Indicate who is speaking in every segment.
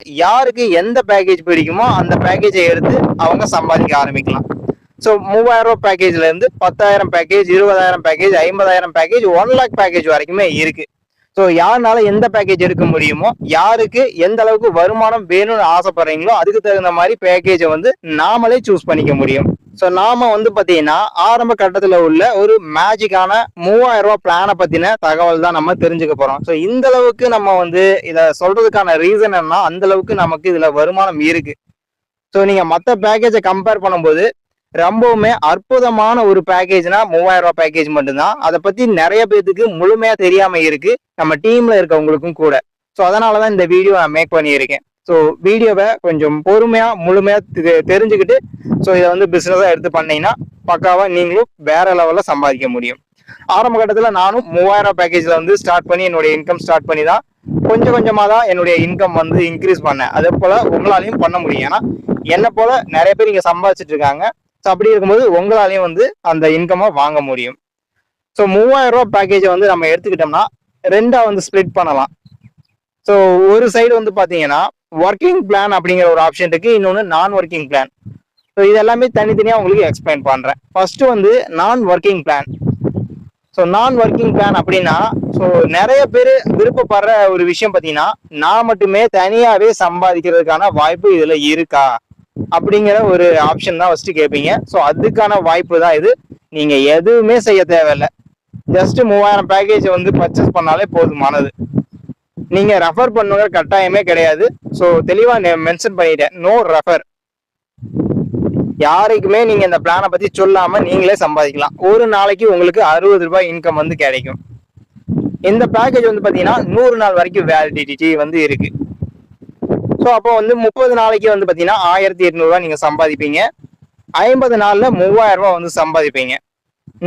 Speaker 1: யாருக்கு எந்த பேக்கேஜ் பிடிக்குமோ அந்த பேக்கேஜை எடுத்து அவங்க சம்பாதிக்க ஆரம்பிக்கலாம். ஸோ 3000 பேக்கேஜ்ல இருந்து 10,000 package, 20,000 package, 50,000 package, 1 lakh package வரைக்குமே இருக்கு. ஸோ யாருனால எந்த பேக்கேஜ் எடுக்க முடியுமோ, யாருக்கு எந்த அளவுக்கு வருமானம் வேணும்னு ஆசைப்படுறீங்களோ அதுக்கு தகுந்த மாதிரி பேக்கேஜை வந்து நாமளே சூஸ் பண்ணிக்க முடியும். ஸோ நாம வந்து பாத்தீங்கன்னா ஆரம்ப கட்டத்துல உள்ள ஒரு மேஜிக்கான 3000 பிளானை பத்தின தகவல் தான் நம்ம தெரிஞ்சுக்க போறோம். ஸோ இந்த அளவுக்கு நம்ம வந்து இதை சொல்றதுக்கான ரீசன் என்ன, அந்த அளவுக்கு நமக்கு இதுல வருமானம் இருக்கு. ஸோ நீங்க மற்ற பேக்கேஜை கம்பேர் பண்ணும்போது ரொம்பவுமே அற்புதமான ஒரு பேக்கேஜ்னா 3000 பேக்கேஜ் மட்டும்தான். அதை பத்தி நிறைய பேருக்கு முழுமையா தெரியாம இருக்கு, நம்ம டீம்ல இருக்கவங்களுக்கும் கூட. ஸோ அதனாலதான் இந்த வீடியோ நான் மேக் பண்ணியிருக்கேன். ஸோ வீடியோவை கொஞ்சம் பொறுமையா முழுமையா தெரிஞ்சுக்கிட்டு ஸோ இதை வந்து பிசினஸா எடுத்து பண்ணீங்கன்னா பக்காவா நீங்களும் வேற லெவல்ல சம்பாதிக்க முடியும். ஆரம்ப கட்டத்துல நானும் 3000 பேக்கேஜ்ல வந்து ஸ்டார்ட் பண்ணி என்னுடைய இன்கம் ஸ்டார்ட் பண்ணி தான் கொஞ்சம் கொஞ்சமா தான் என்னுடைய இன்கம் வந்து இன்க்ரீஸ் பண்ணேன். அதே போல உங்களாலையும் பண்ண முடியும். ஏன்னா என்ன போல நிறைய பேர் இங்க சம்பாதிச்சுட்டு இருக்காங்க. ஸோ அப்படி இருக்கும்போது உங்களாலையும் வந்து அந்த இன்கமை வாங்க முடியும். ஸோ 3000 பேக்கேஜை வந்து நம்ம எடுத்துக்கிட்டோம்னா ரெண்டா வந்து ஸ்ப்ளிட் பண்ணலாம். ஸோ ஒரு சைடு வந்து பாத்தீங்கன்னா ஒர்க்கிங் பிளான் அப்படிங்கிற ஒரு ஆப்ஷன் இருக்கு, இன்னொன்று நான் ஒர்க்கிங் பிளான். ஸோ இது எல்லாமே தனித்தனியா உங்களுக்கு எக்ஸ்பிளைன் பண்றேன். ஃபர்ஸ்ட் வந்து நான் ஒர்க்கிங் பிளான். ஸோ நான் ஒர்க்கிங் பிளான் அப்படின்னா ஸோ நிறைய பேர் விருப்பப்படுற ஒரு விஷயம் பார்த்தீங்கன்னா, நான் மட்டுமே தனியாவே சம்பாதிக்கிறதுக்கான வாய்ப்பு இதுல இருக்கா அப்படிங்கிற ஒரு ஆப்ஷன் தான் ஃபர்ஸ்ட் கேட்பீங்க. ஸோ அதுக்கான வாய்ப்பு தான் இது. நீங்க எதுவுமே செய்ய தேவையில்லை, ஜஸ்ட் 3000 பேக்கேஜ் வந்து பர்ச்சேஸ் பண்ணாலே போதுமானது. நீங்க ரெஃபர் பண்ணுங்க கட்டாயமே கிடையாது. ஸோ தெளிவா மென்ஷன் பண்ணிட்டேன், நோ ரெஃபர். யாருக்குமே நீங்க இந்த பிளானை பத்தி சொல்லாம நீங்களே சம்பாதிக்கலாம். ஒரு நாளைக்கு உங்களுக்கு 60 ரூபாய் இன்கம் வந்து கிடைக்கும். இந்த பேக்கேஜ் வந்து பாத்தீங்கன்னா 100 நாள் வரைக்கும் வேலிடிட்டி வந்து இருக்கு. ஸோ அப்போ வந்து 30 நாளைக்கு வந்து பாத்தீங்கன்னா 1800 ரூபாய் நீங்க சம்பாதிப்பீங்க. 50 நாள்ல 3000 ரூபாய் வந்து சம்பாதிப்பீங்க.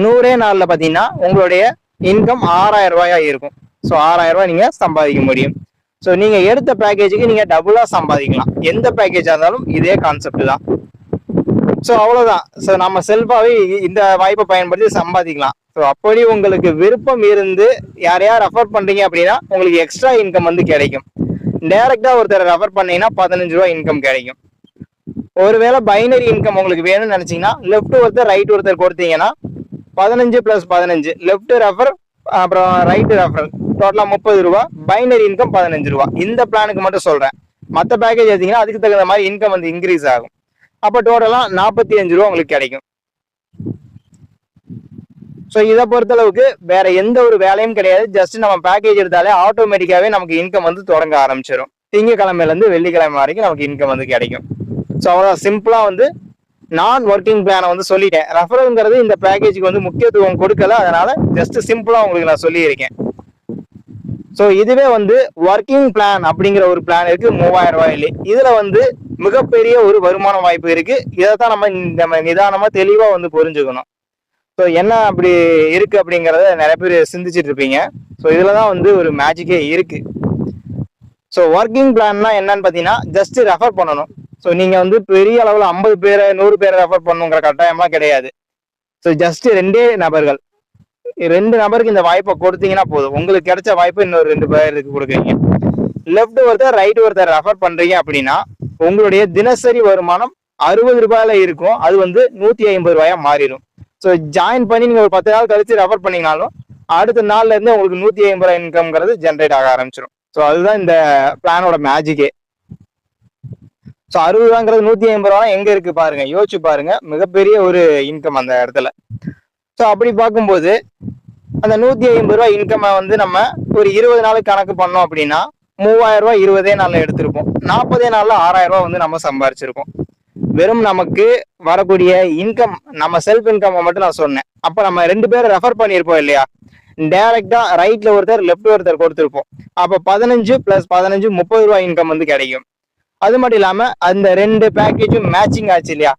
Speaker 1: 100 நாள்ல பாத்தீங்கன்னா உங்களுடைய இன்கம் 6000 ரூபாயா இருக்கும். ஸோ 6000 ரூபாய் நீங்க சம்பாதிக்க முடியும். ஸோ நீங்க எடுத்த பேக்கேஜுக்கு நீங்க டபுளா சம்பாதிக்கலாம். எந்த பேக்கேஜா இருந்தாலும் இதே கான்செப்ட் தான். ஸோ அவ்வளவுதான். ஸோ நம்ம செல்ஃபாவே இந்த வாய்ப்பை பயன்படுத்தி சம்பாதிக்கலாம். ஸோ அப்படி உங்களுக்கு விருப்பம் இருந்து யாரையா ரெஃபர் பண்றீங்க அப்படின்னா உங்களுக்கு எக்ஸ்ட்ரா இன்கம் வந்து கிடைக்கும். டைரக்டா ஒருத்தர் ரெஃபர் பண்ணீங்கன்னா 15 ரூபாய் இன்கம் கிடைக்கும். ஒருவேளை பைனரி இன்கம் உங்களுக்கு வேணும்னு நினைச்சீங்கன்னா லெஃப்ட் ஒருத்தர் ரைட் ஒருத்தர் கொடுத்தீங்கன்னா 15 + 15, லெஃப்ட் ரெஃபர் அப்புறம் ரைட் ரெஃபர், டோட்டலா 30 ரூபாய், பைனரி இன்கம் 15 ரூபாய். இந்த பிளானுக்கு மட்டும் சொல்றேன். மற்ற பேக்கேஜ் எடுத்தீங்கன்னா அதுக்கு தகுந்த மாதிரி இன்கம் வந்து இன்க்ரீஸ் ஆகும். அப்போ டோட்டலா 45 ரூபா உங்களுக்கு கிடைக்கும். ஸோ இதை பொறுத்தளவுக்கு வேற எந்த ஒரு வேலையும் கிடையாது. ஜஸ்ட் நம்ம பேக்கேஜ் எடுத்தாலே ஆட்டோமேட்டிக்காவே நமக்கு இன்கம் வந்து தொடங்க ஆரம்பிச்சிடும். திங்கக்கிழமையில இருந்து வெள்ளிக்கிழமை வரைக்கும் நமக்கு இன்கம் வந்து கிடைக்கும். ஸோ அவ்வளோ சிம்பிளா வந்து நான் ஒர்க்கிங் பிளானை வந்து சொல்லிட்டேன். ரெஃபரல்ங்கிறது இந்த பேக்கேஜுக்கு வந்து முக்கியத்துவம் கொடுக்கல, அதனால ஜஸ்ட் சிம்பிளா உங்களுக்கு நான் சொல்லியிருக்கேன். ஸோ இதுவே வந்து ஒர்க்கிங் பிளான் அப்படிங்கிற ஒரு பிளான் இருக்கு 3000 ரூபாயிலே. இதுல வந்து மிகப்பெரிய ஒரு வருமான வாய்ப்பு இருக்கு. இதைத்தான் நம்ம நிதானமா தெளிவா வந்து புரிஞ்சுக்கணும். ஸோ என்ன அப்படி இருக்கு அப்படிங்கிறத நிறைய பேர் சிந்திச்சுட்டு இருப்பீங்க. ஸோ இதுலதான் வந்து ஒரு மேஜிக்கே இருக்கு. ஸோ ஒர்க்கிங் பிளான்னா என்னன்னு பார்த்தீங்கன்னா ஜஸ்ட் ரெஃபர் பண்ணணும். ஸோ நீங்க வந்து பெரிய அளவில் 50 பேரை 100 பேரை ரெஃபர் பண்ணுங்கிற கட்டாயம்லாம் கிடையாது. ஸோ ஜஸ்ட் 2 நபர்கள், 2 நபருக்கு இந்த வாய்ப்பை கொடுத்தீங்கன்னா போதும். உங்களுக்கு கிடைச்ச வாய்ப்பு இன்னொரு 2 பேருக்கு கொடுக்குறீங்க. லெஃப்ட் ஒருத்தர் ரைட் ஒருத்தர் ரெஃபர் பண்றீங்க அப்படின்னா உங்களுடைய தினசரி வருமானம் 60 ரூபாயில இருக்கும். அது வந்து 150 ரூபாயா மாறிடும். ஸோ ஜாயின் பண்ணி நீங்க ஒரு 10 நாள் கழிச்சு ரெஃபர் பண்ணீங்கனாலும் அடுத்த நாள்ல இருந்து உங்களுக்கு 150 ரூபாய் இன்கம்ங்கிறது ஜென்ரேட் ஆக ஆரம்பிச்சிடும். ஸோ அதுதான் இந்த பிளானோட மேஜிக்கே. ஸோ 60 ரூபாங்கிறது 150 ரூபா எங்க இருக்கு பாருங்க, யோசிச்சு பாருங்க. மிகப்பெரிய ஒரு இன்கம் அந்த இடத்துல. ஸோ அப்படி பார்க்கும்போது அந்த 150 ரூபாய் இன்கம் வந்து நம்ம ஒரு 20 நாளுக்கு கணக்கு பண்ணோம் அப்படின்னா 3000 ரூபாய் 20 நாள்ல எடுத்திருப்போம். 40 நாள்ல 6000 ரூபாய் வந்து நம்ம சம்பாரிச்சிருக்கோம். வெறும் நமக்கு வரக்கூடிய இன்கம், நம்ம செல்ஃப் இன்கம் மட்டும் நான் சொன்னேன். அப்ப நம்ம 2 பேரை ரெஃபர் பண்ணியிருப்போம் இல்லையா, டைரக்டா ரைட்ல ஒருத்தர் லெஃப்ட் ஒருத்தர் கொடுத்திருப்போம். அப்ப 15 + 15 30 ரூபாய் இன்கம் வந்து கிடைக்கும். அது மட்டும் இல்லாம அந்த 2 பேக்கேஜும் மேட்சிங் ஆச்சு இல்லையா,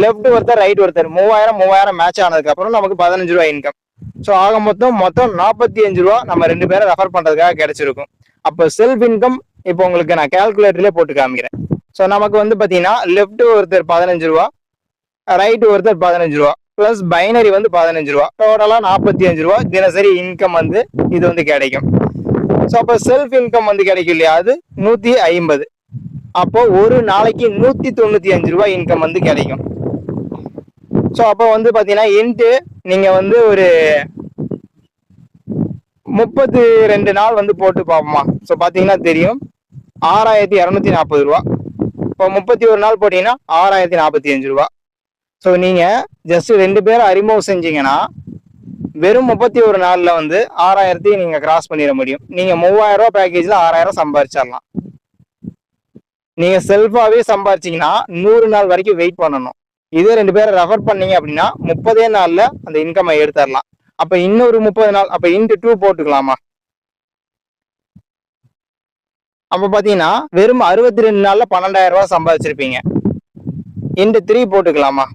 Speaker 1: லெஃப்ட் ஒருத்தர் ரைட் ஒருத்தர் 3000 மேட்ச் ஆனதுக்கு அப்புறம் நமக்கு 15 ரூபாய் இன்கம். ஸோ ஆக மொத்தம் 45 ரூபா நம்ம 2 பேரை ரெஃபர் பண்றதுக்காக கிடைச்சிருக்கும். அப்போ செல்ஃப் இன்கம் இப்போ உங்களுக்கு நான் கால்குலேட்டர்லேயே போட்டு காமிக்கிறேன். ஸோ நமக்கு வந்து பார்த்தீங்கன்னா லெஃப்ட் ஒருத்தர் 15 ரூபா, ரைட் ஒருத்தர் 15 ரூபா, பிளஸ் பைனரி வந்து 15 ரூபா, டோட்டலா 45 ரூபா தினசரி இன்கம் வந்து இது வந்து கிடைக்கும். ஸோ அப்போ செல்ஃப் இன்கம் வந்து கிடைக்கும் இல்லையா, அது 150. அப்போ ஒரு நாளைக்கு 195 ரூபாய் இன்கம் வந்து கிடைக்கும். ஸோ அப்போ வந்து பார்த்தீங்கன்னா இன்ட்டு நீங்கள் வந்து ஒரு 32 நாள் வந்து போட்டு பார்ப்போமா. ஸோ பார்த்தீங்கன்னா தெரியும் 6240 ரூபா. இப்போ 31 நாள் போட்டீங்கன்னா 6045 ரூபா. ஸோ நீங்கள் ஜஸ்ட் 2 பேரை அறிமுகம் செஞ்சீங்கன்னா வெறும் 31 நாள்ல வந்து 6000 நீங்க கிராஸ் பண்ணிட முடியும். நீங்க 3000 ரூபாய் பேக்கேஜ்ல 6000 சம்பாதிச்சிடலாம். நீங்க செல்ஃபாவே சம்பாதிச்சீங்கன்னா 100 நாள் வரைக்கும் வெயிட் பண்ணணும். இதே 2 பேரை ரெஃபர் பண்ணீங்க அப்படின்னா 30 நாள்ல அந்த இன்கம் எடுத்துடலாம். அப்ப இன்னொரு 30 நாள், அப்ப இன்ட்டு 2 போட்டுக்கலாமா. அப்ப பாத்தீங்கன்னா வெறும் 62 நாள்ல 12000 ரூபாய் சம்பாதிச்சிருப்பீங்க. இன்ட்டு 3 போட்டுக்கலாமா.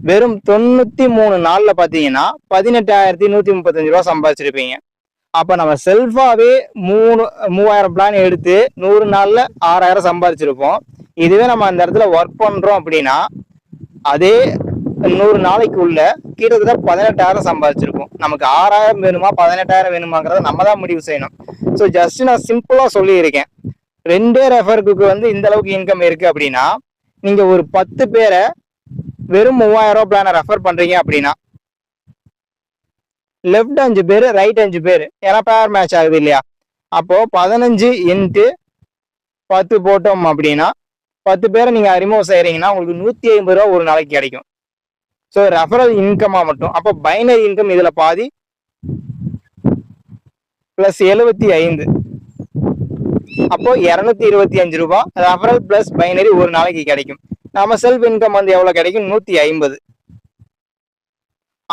Speaker 1: வெறும் 93 நாள்ல பாத்தீங்கன்னா 18135 ரூபாய் சம்பாதிச்சிருப்பீங்க. அப்ப நம்ம செல்ஃபாவே 3000 பிளான் எடுத்து 100 நாள்ல 6000 சம்பாதிச்சிருப்போம். இதுவே நம்ம அந்த இடத்துல ஒர்க் பண்றோம் அப்படின்னா அதே 100 நாளைக்கு உள்ள கிட்டத்தட்ட 18000 சம்பாதிச்சிருப்போம். நமக்கு 6000 வேணுமா 18000 வேணுமாங்கிறத நம்ம தான் முடிவு செய்யணும். ஸோ ஜஸ்ட் நான் சிம்பிளா சொல்லியிருக்கேன். 2 ரெஃபருக்கு வந்து இந்த அளவுக்கு இன்கம் இருக்கு அப்படின்னா நீங்க ஒரு 10 பேரை வெறும் 3000 ரூபாய் பிளான ரெஃபர் பண்றீங்க அப்படின்னா லெஃப்ட் 5 பேர் ரைட் 5 பேர், ஏன்னா பேர் மேட்ச் ஆகுது இல்லையா. அப்போ 15 இன்ட்டு 10 போட்டோம் அப்படின்னா 10 பேரை நீங்க அறிமுகம் செய்யறீங்கன்னா உங்களுக்கு 150 ரூபா ஒரு நாளைக்கு கிடைக்கும். ஸோ ரெஃபரல் இன்கமா மட்டும். அப்போ பைனரி இன்கம் இதுல பாதி பிளஸ் 75, அப்போ 225 ரூபாய் ரெஃபரல் பிளஸ் பைனரி ஒரு நாளைக்கு கிடைக்கும். நம்ம செல்ஃப் இன்கம் வந்து எவ்வளவு கிடைக்கும், 150.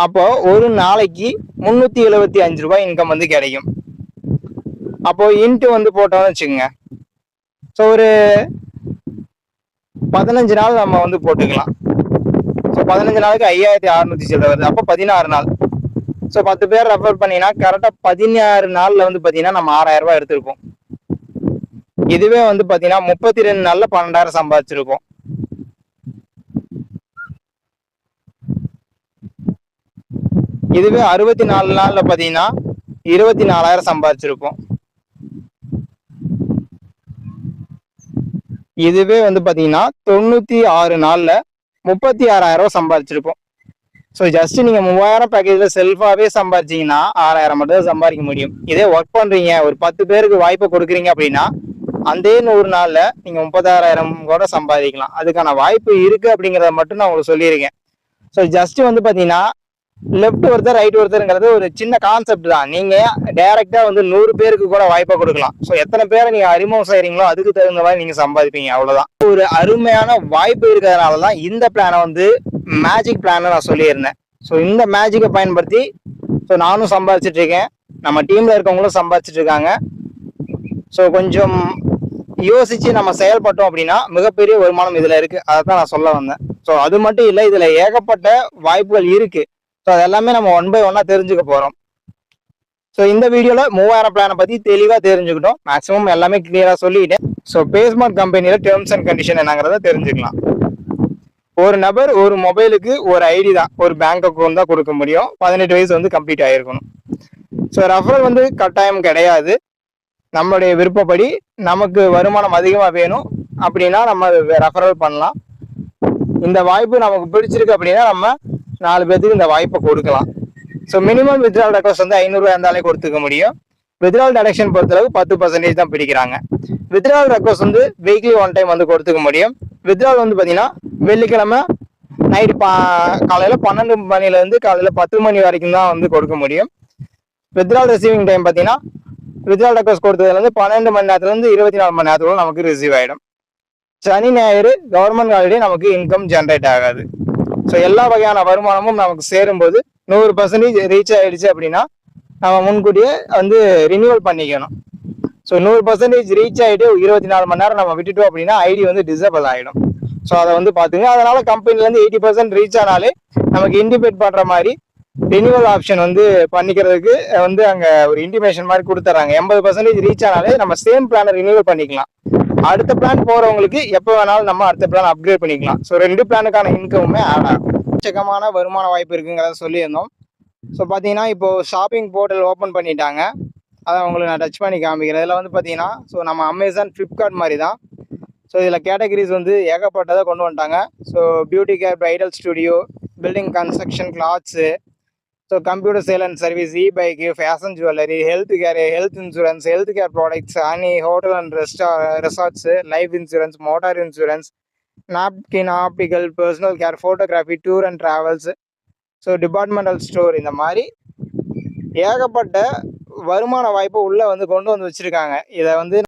Speaker 1: அப்போ ஒரு நாளைக்கு 375 ரூபாய் இன்கம் வந்து கிடைக்கும். அப்போ இன்ட்டு வந்து போட்டோம்னு வச்சுக்கோங்க. ஸோ ஒரு 15 நாள் நம்ம வந்து போட்டுக்கலாம். ஸோ 15 நாளுக்கு 5600 சில்லறை வருது. அப்போ 16 நாள். ஸோ 10 பேர் ரெஃபர் பண்ணீங்கன்னா கரெக்டாக 16 நாள்ல வந்து பார்த்தீங்கன்னா நம்ம 6000 ரூபாய் எடுத்திருப்போம். இதுவே வந்து பார்த்தீங்கன்னா 32 நாள்ல 12000 சம்பாதிச்சிருப்போம். இதுவே 64 நாள்ல பாத்தீங்கன்னா 24000 சம்பாதிச்சிருப்போம். இதுவே வந்து பாத்தீங்கன்னா 96 நாள்ல 36000 ரூபாய் சம்பாதிச்சிருப்போம். ஸோ ஜஸ்ட் நீங்க 3000 பேக்கேஜ்ல செல்ஃபாவே சம்பாதிச்சீங்கன்னா 6000 மட்டும் தான் சம்பாதிக்க முடியும். இதே ஒர்க் பண்றீங்க, ஒரு 10 பேருக்கு வாய்ப்பை கொடுக்குறீங்க அப்படின்னா அந்த 100 நாள்ல நீங்க 36000 கூட சம்பாதிக்கலாம். அதுக்கான வாய்ப்பு இருக்கு அப்படிங்கிறத மட்டும் நான் உங்களுக்கு சொல்லியிருக்கேன். ஸோ ஜஸ்ட் வந்து பாத்தீங்கன்னா லெஃப்ட் ஒருத்தர் ரைட் ஒருத்தருங்கிறது ஒரு சின்ன கான்செப்ட் தான். நீங்க டைரக்டா வந்து 100 பேருக்கு கூட வாய்ப்பை கொடுக்கலாம். ஸோ எத்தனை பேரை நீங்க அறிமுகம் செய்றீங்களோ அதுக்கு தகுந்த மாதிரி நீங்க சம்பாதிப்பீங்க, அவ்வளவுதான். ஒரு அருமையான வாய்ப்பு இருக்கிறதுனாலதான் இந்த பிளானை வந்து மேஜிக் பிளான் நான் சொல்லியிருந்தேன். ஸோ இந்த மேஜிக்கை பயன்படுத்தி ஸோ நானும் சம்பாதிச்சிட்டு இருக்கேன், நம்ம டீம்ல இருக்கவங்களும் சம்பாதிச்சிட்டு இருக்காங்க. ஸோ கொஞ்சம் யோசிச்சு நம்ம செயல்பட்டோம் அப்படின்னா மிகப்பெரிய வருமானம் இதுல இருக்கு. அதை தான் நான் சொல்ல வந்தேன். ஸோ அது மட்டும் இல்லை, இதுல ஏகப்பட்ட வாய்ப்புகள் இருக்கு. ஸோ அது எல்லாமே நம்ம 1 by 1 தெரிஞ்சுக்க போறோம். ஸோ இந்த வீடியோல 3000 பிளானை பத்தி தெளிவா தெரிஞ்சுக்கிட்டோம். மேக்ஸிமம் எல்லாமே கிளியரா சொல்லிட்டேன். ஸோ பேஸ்மார்ட் கம்பெனியில டேர்ம்ஸ் அண்ட் கண்டிஷன் என்னங்கிறத தெரிஞ்சுக்கலாம். ஒரு நபர் ஒரு மொபைலுக்கு ஒரு ஐடி தான், ஒரு பேங்க் அக்கௌண்ட் தான் கொடுக்க முடியும். 18 வயசு வந்து கம்ப்ளீட் ஆயிருக்கணும். ஸோ ரெஃபரல் வந்து கட்டாயம் கிடையாது. நம்மளுடைய விருப்பப்படி நமக்கு வருமானம் அதிகமாக வேணும் அப்படின்னா நம்ம ரெஃபரல் பண்ணலாம். இந்த வாய்ப்பு நமக்கு பிடிச்சிருக்கு அப்படின்னா நம்ம 4 பேருக்கு இந்த வாய்ப்பை கொடுக்கலாம். ஸோ மினிமம் வித்ட்ரால் ரெக்வஸ்ட் வந்து 500 ரூபாய் இருந்தாலே கொடுத்துக்க முடியும். வித்ட்ரால் டிடக்ஷன் பொறுத்தளவு 10% தான் பிடிக்கிறாங்க. வித்ட்ரால் ரெக்வஸ்ட் வந்து வீக்லி 1 டைம் வந்து கொடுத்துக்க முடியும். வித்ட்ரால் வந்து பார்த்தீங்கன்னா வெள்ளிக்கிழமை நைட் காலையில் 12 மணிலேருந்து காலையில் 10 மணி வரைக்கும் தான் வந்து கொடுக்க முடியும். வித்ட்ரால் ரிசீவிங் டைம் பார்த்தீங்கன்னா வித்ட்ரால் ரெக்வஸ்ட் கொடுத்ததுலேருந்து 12 மணி நேரத்துலேருந்து 24 மணி நேரத்துக்குள்ள நமக்கு ரிசீவ் ஆகிடும். சனி ஞாயிறு கவர்மெண்ட் ஹாலிடே நமக்கு இன்கம் ஜென்ரேட் ஆகாது. ஸோ எல்லா வகையான வருமானமும் நமக்கு சேரும்போது 100% ரீச் ஆயிடுச்சு அப்படின்னா நம்ம முன்கூட்டியே வந்து ரினியூவல் பண்ணிக்கணும். ஸோ 100% ரீச் ஆகிட்டு 24 மணி நேரம் நம்ம விட்டுட்டோம் அப்படின்னா ஐடி வந்து டிசேபிள் ஆகிடும். ஸோ அதை வந்து பார்த்துங்க. அதனால கம்பெனிலேருந்து 80% ரீச் ஆனாலே நமக்கு இண்டிபேட் பண்ணுற மாதிரி ரினியூவல் ஆப்ஷன் வந்து பண்ணிக்கிறதுக்கு வந்து அங்கே ஒரு இன்டிமேஷன் மாதிரி கொடுத்துட்றாங்க. 80% ரீச் ஆனாலே நம்ம சேம் பிளானை ரினியூவல் பண்ணிக்கலாம். அடுத்த பிளான் போறவங்களுக்கு எப்போ வேணாலும் நம்ம அடுத்த பிளான் அப்கிரேட் பண்ணிக்கலாம். ஸோ 2 பிளானுக்கான இன்கமுமே ஆட் ஆகும். எக்கச்சக்கமான வருமான வாய்ப்பு இருக்குங்கிறத சொல்லியிருந்தோம். ஸோ பார்த்தீங்கன்னா இப்போ ஷாப்பிங் போர்ட்டல் ஓப்பன் பண்ணிட்டாங்க. அதான் உங்களுக்கு நான் டச் பண்ணி காமிக்கிறேன். இதில் வந்து பார்த்தீங்கன்னா, ஸோ நம்ம அமேசான், ஃப்ளிப்கார்ட் மாதிரி தான். ஸோ இதில் கேட்டகரிஸ் வந்து ஏகப்பட்டதை கொண்டு வந்துட்டாங்க. So beauty care, bridal studio, building construction, clothes, so computer sale and service, bike, fashion jewellery, health care, health insurance, health care products, அனி hotel and resorts, life insurance, motor insurance, napkin, optical, personal care, photography, tour and travels, so departmental store, இந்த மாதிரி ஏகப்பட்ட வருமான வாய்ப்பு உள்ளே வந்து கொண்டு வந்து வச்சுருக்காங்க. இதை வந்து